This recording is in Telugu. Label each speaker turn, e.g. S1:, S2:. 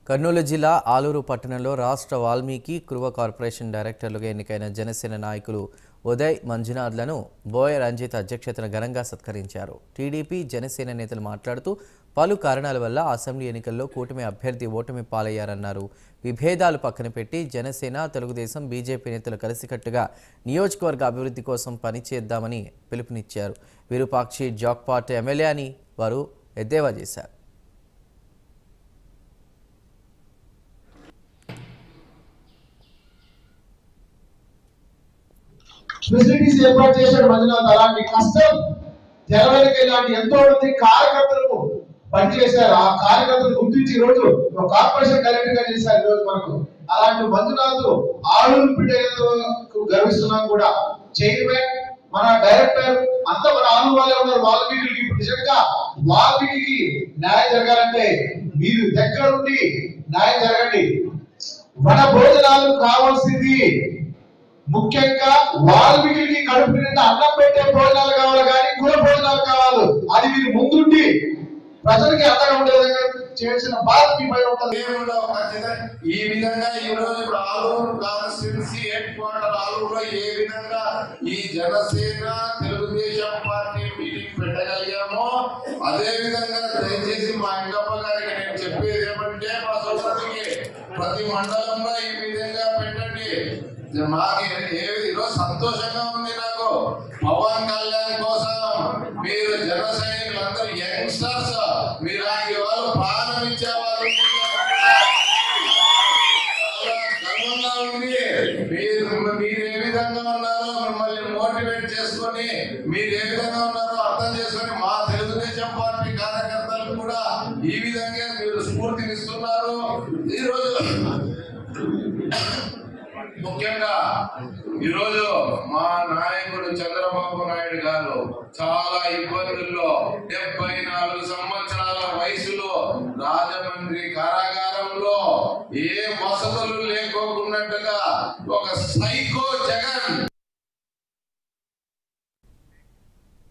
S1: కర్నూలు జిల్లా ఆలూరు పట్టణంలో రాష్ట్ర వాల్మీకి కురువ కార్పొరేషన్ డైరెక్టర్లుగా ఎన్నికైన జనసేన నాయకులు ఉదయ్ మంజునాథ్లను బోయ రంజిత్ అధ్యక్షతన ఘనంగా సత్కరించారు. టీడీపీ జనసేన నేతలు మాట్లాడుతూ పలు కారణాల వల్ల అసెంబ్లీ ఎన్నికల్లో కూటమి అభ్యర్థి ఓటమి పాలయ్యారన్నారు. విభేదాలు పక్కన పెట్టి జనసేన, తెలుగుదేశం, బీజేపీ నేతలు కలిసికట్టుగా నియోజకవర్గ అభివృద్ధి కోసం పనిచేద్దామని పిలుపునిచ్చారు. విరూపాక్షి జాక్పాట్ ఎమ్మెల్యే అని వారు ఎద్దేవా చేశారు.
S2: ఫెసిలిటీస్ ఏర్పాటు చేశాడు మంజునాథ్. అలాంటి కష్టం జనవరికి ఇలాంటి ఎంతో మంది కార్యకర్తలకు పనిచేశారు. ఆ కార్యకర్తలు గుర్తించి ఈ రోజు ఒక కార్పొరేషన్ డైరెక్టర్ గా చేశారు. ఈ రోజు మనకు అలాంటి మంజునాథ్ ఆలూరు బిడ్డలకు గర్విస్తున్నాం కూడా. చైర్మన్, మన డైరెక్టర్ అంతా మన ఆలూరు వాళ్ళే ఉన్నారు. వాల్మీకి ఇప్పుడు నిజంగా వాల్మీకి న్యాయం జరగాలంటే మీరు దగ్గరుండి న్యాయం జరగండి. మన భోజనాలు కావాల్సింది ముఖ్యంగా వాల్మీకి కడుపు నిండా అన్నం పెట్టే భోజనాలు కావాలి, కానీ కుల భోజనాలు కావాలి. అది మీరు ముందుండి ప్రజలకి అంతగా ఉండే విధంగా చేసిన బాధ్యత మీ పైన ఉంటుంది.
S3: ఈ విధంగా ఈ రోజు ఇప్పుడు ఆలూరు కాన్స్టిట్యున్సీ హెడ్ క్వార్టర్ ఆలూరులో ఏ విధంగా ఈ జనసేన తెలుగుదేశం పార్టీ మీటింగ్ పెట్టగలిగామో అదే విధంగా దయచేసి మా అంగప్ప గారికి నేను చెప్పేది ఏమంటే, మా సోదరుడికి ప్రతి మండలంలో ఈ విధంగా పెట్టండి. మాకు ఈరోజు సంతోషంగా ఉంది. నాకు పవన్ కళ్యాణ్ కోసం మీరు జన సైనికులందరూ యంగ్స్టర్స్, మీరు ఆయన వాళ్ళు ప్రాణం ఇచ్చేవాళ్ళు గర్వంగా ఉంది. మీరు ఏ విధంగా ఉన్నారో మిమ్మల్ని మోటివేట్ చేసుకొని మీరు ఏ విధంగా ఉన్నారో అర్థం చేసుకొని మా తెలుగుదేశం పార్టీ కార్యకర్తలకు కూడా ఈ విధంగా మీరు స్ఫూర్తినిస్తున్నారు. ఈరోజు ముఖ్యంగా ఈరోజు మా నాయకుడు చంద్రబాబు నాయుడు గారు చాలా ఇబ్బందుల్లో 74 సంవత్సరాల వయసులో రాజమండ్రి కారాగారంలో ఏ వసతులు లేకోకున్నట్టుగా ఒక